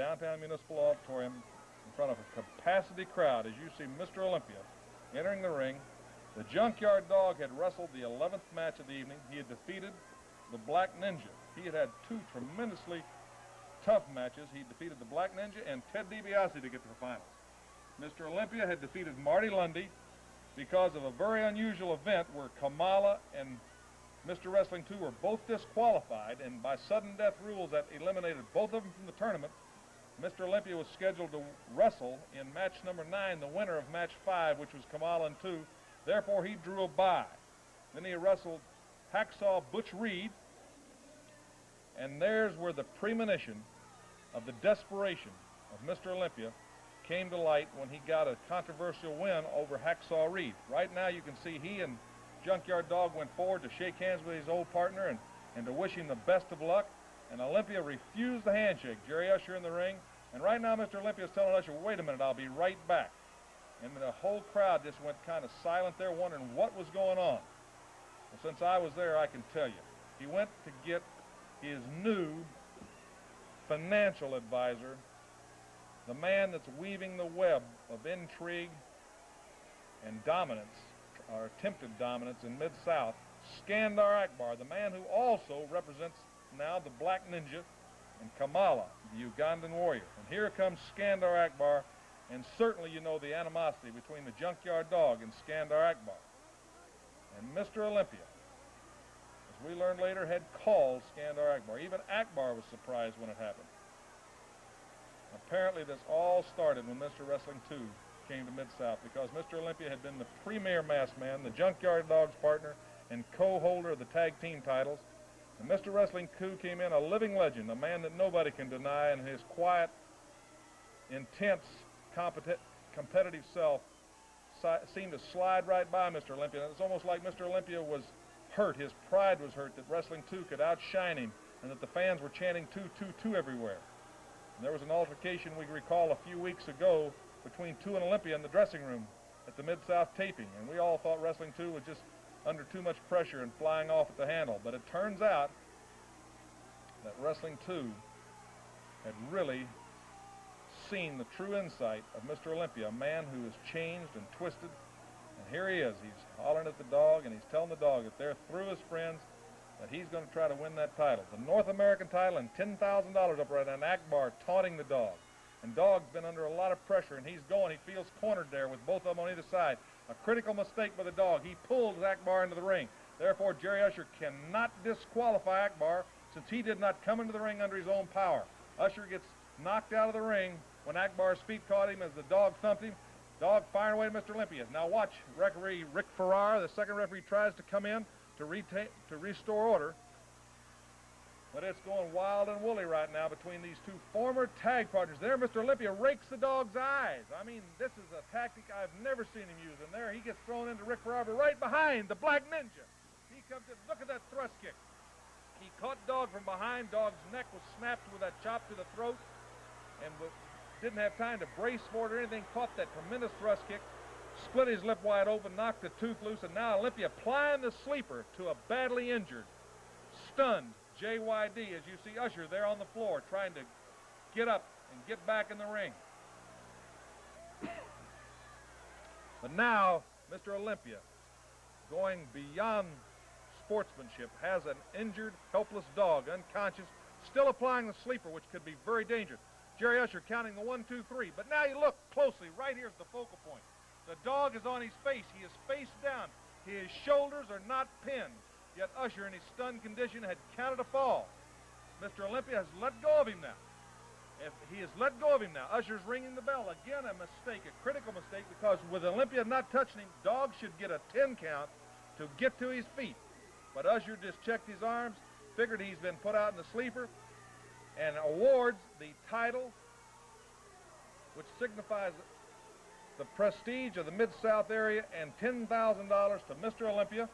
downtown Municipal Auditorium in front of a capacity crowd as you see Mr. Olympia entering the ring. The Junkyard Dog had wrestled the 11th match of the evening. He had defeated the Black Ninja. He had had two tremendously tough matches. He defeated the Black Ninja and Ted DiBiase to get to the finals. Mr. Olympia had defeated Marty Lundy because of a very unusual event where Kamala and Mr. Wrestling 2 were both disqualified, and by sudden death rules that eliminated both of them from the tournament. Mr. Olympia was scheduled to wrestle in match number 9, the winner of match 5, which was Kamala and 2. Therefore, he drew a bye. Then he wrestled Hacksaw Butch Reed, and there's where the premonition of the desperation of Mr. Olympia came to light when he got a controversial win over Hacksaw Reed. Right now you can see he and Junkyard Dog went forward to shake hands with his old partner and to wish him the best of luck, and Olympia refused the handshake. Jerry Usher in the ring, and right now Mr. Olympia is telling Usher, wait a minute, I'll be right back. And the whole crowd just went kind of silent there, wondering what was going on. Well, since I was there, I can tell you. He went to get his new financial advisor, the man that's weaving the web of intrigue and dominance, or attempted dominance in Mid-South, Scandar Akbar, the man who also represents now the Black Ninja and Kamala, the Ugandan warrior. And here comes Scandar Akbar, and certainly you know the animosity between the Junkyard Dog and Scandar Akbar. And Mr. Olympia, as we learned later, had called Scandar Akbar. Even Akbar was surprised when it happened. Apparently this all started when Mr. Wrestling 2 came to Mid-South, because Mr. Olympia had been the premier masked man, the Junkyard Dog's partner, and co-holder of the tag team titles. And Mr. Wrestling 2 came in a living legend, a man that nobody can deny, and his quiet, intense, competitive self seemed to slide right by Mr. Olympia. And it's almost like Mr. Olympia was hurt, his pride was hurt that Wrestling 2 could outshine him, and that the fans were chanting 2-2-2 everywhere. And there was an altercation we recall a few weeks ago between 2 and Olympia in the dressing room at the Mid-South taping, and we all thought Wrestling 2 was just under too much pressure and flying off at the handle. But it turns out that Wrestling 2 had really seen the true insight of Mr. Olympia, a man who has changed and twisted. And here he is. He's hollering at the dog, and he's telling the dog that they're through his friends, that he's going to try to win that title. The North American title and $10,000 up right now, and Akbar taunting the dog. And Dog's been under a lot of pressure, and he's going. He feels cornered there with both of them on either side. A critical mistake by the dog. He pulls Akbar into the ring. Therefore, Jerry Usher cannot disqualify Akbar, since he did not come into the ring under his own power. Usher gets knocked out of the ring when Akbar's feet caught him as the dog thumped him. Dog firing away to Mr. Olympia. Now watch, referee Rick Farrar, the second referee, tries to come in to restore order. But it's going wild and woolly right now between these two former tag partners. There, Mr. Olympia rakes the dog's eyes. I mean, this is a tactic I've never seen him use. And there he gets thrown into Rick Farrar, right behind the Black Ninja. He comes in, look at that thrust kick. He caught Dog from behind. Dog's neck was snapped with that chop to the throat, and didn't have time to brace for it or anything. Caught that tremendous thrust kick, split his lip wide open, knocked the tooth loose, and now Olympia applying the sleeper to a badly injured, stunned JYD, as you see Usher there on the floor trying to get up and get back in the ring. But now Mr. Olympia, going beyond sportsmanship, has an injured, helpless dog, unconscious, still applying the sleeper, which could be very dangerous. Jerry Usher counting the 1, 2, 3. But now you look closely. Right here's the focal point. The dog is on his face. He is face down. His shoulders are not pinned. Yet Usher, in his stunned condition, had counted a fall. Mr. Olympia has let go of him now. If he has let go of him now, Usher's ringing the bell. Again, a mistake, a critical mistake, because with Olympia not touching him, Dog should get a 10 count to get to his feet. But Usher just checked his arms, figured he's been put out in the sleeper, and awards the title, which signifies the prestige of the Mid-South area, and $10,000 to Mr. Olympia.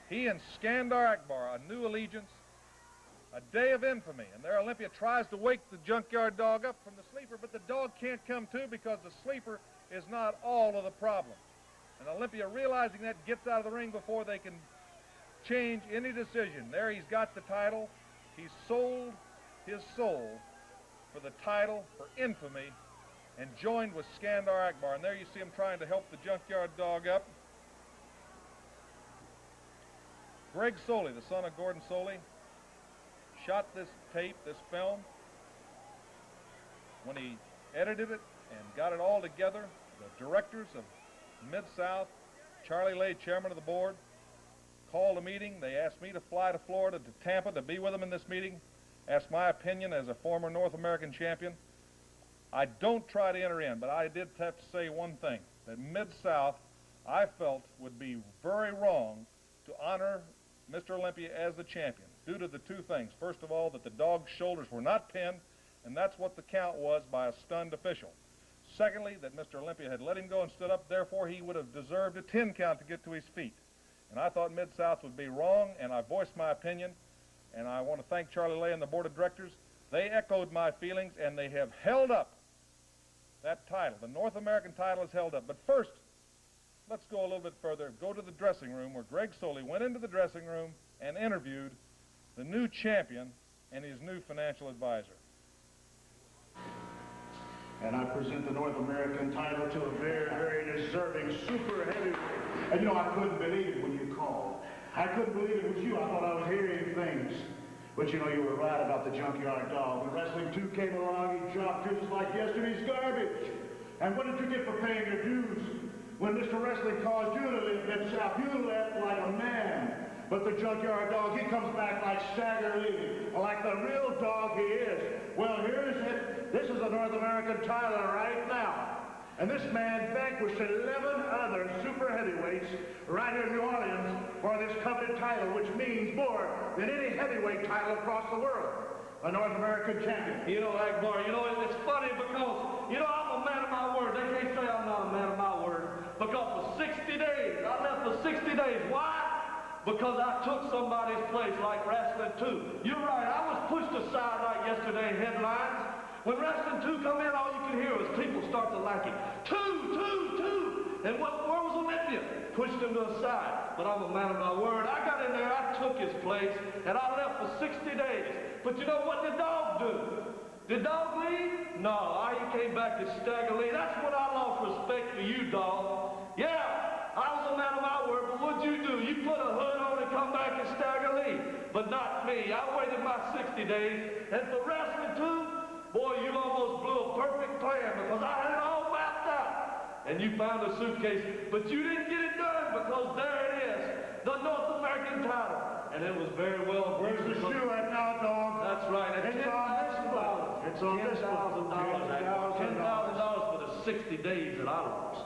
He and Scandar Akbar, a new allegiance, a day of infamy. And there Olympia tries to wake the Junkyard Dog up from the sleeper, but the dog can't come to because the sleeper is not all of the problem. And Olympia, realizing that, gets out of the ring before they can change any decision. There he's got the title. He's sold his soul for the title, for infamy, and joined with Scandar Akbar. And there you see him trying to help the junkyard dog up. Greg Soley, the son of Gordon Soley, shot this tape, this film. When he edited it and got it all together, the directors of Mid-South, Charlie Lay, chairman of the board, called a meeting. They asked me to fly to Florida, to Tampa, to be with them in this meeting, asked my opinion as a former North American champion. I don't try to enter in, but I did have to say one thing, that Mid-South, I felt, would be very wrong to honor Mr. Olympia as the champion, due to the two things. First of all, that the dog's shoulders were not pinned, and that's what the count was by a stunned official. Secondly, that Mr. Olympia had let him go and stood up, therefore he would have deserved a 10 count to get to his feet. And I thought Mid-South would be wrong, and I voiced my opinion, and I want to thank Charlie Lay and the board of directors. They echoed my feelings, and they have held up that title. The North American title is held up. But first, let's go a little bit further, go to the dressing room where Greg Soley went into the dressing room and interviewed the new champion and his new financial advisor. And I present the North American title to a very, very deserving super heavyweight. And you know, I couldn't believe it when you called. I couldn't believe it was you. I thought I was hearing things. But you know, you were right about the junkyard dog. When Wrestling 2 came along, he dropped you just like yesterday's garbage. And what did you get for paying your dues? When Mr. Wrestling caused you to live Mid-South, you left like a man. But the junkyard dog, he comes back like Stagger Lee, like the real dog he is. Well, here's it. This is the North American title right now. And this man vanquished 11 other super heavyweights right here in New Orleans for this coveted title, which means more than any heavyweight title across the world. A North American champion. You know, Akbar, you know, it's funny because, you know, I'm a man of my word. They can't say I'm not a man of my word. Because for 60 days, I left for 60 days. Why? Because I took somebody's place like Wrestling 2. You're right, I was pushed aside like yesterday in headlines. When Wrestling 2 come in, all you can hear is people start to like it. Two. And where was Olympia? Pushed him to the side. But I'm a man of my word. I got in there, I took his place, and I left for 60 days. But you know what did dog do? Did dog leave? No, I came back to Stagger Lee. That's when I lost respect for you, dog. Yeah, I was a man of my word, but what'd you do? You put a hood on and come back to Stagger Lee. But not me. I waited my 60 days, and for Wrestling 2, boy, you almost blew a perfect plan because I had it all mapped out. And you found a suitcase, but you didn't get it done because there it is, the North American title. And it was very well. Where's the shoe at now, dog? That's right. It's on this book. It's on this book. $10,000 for the 60 days that I lost.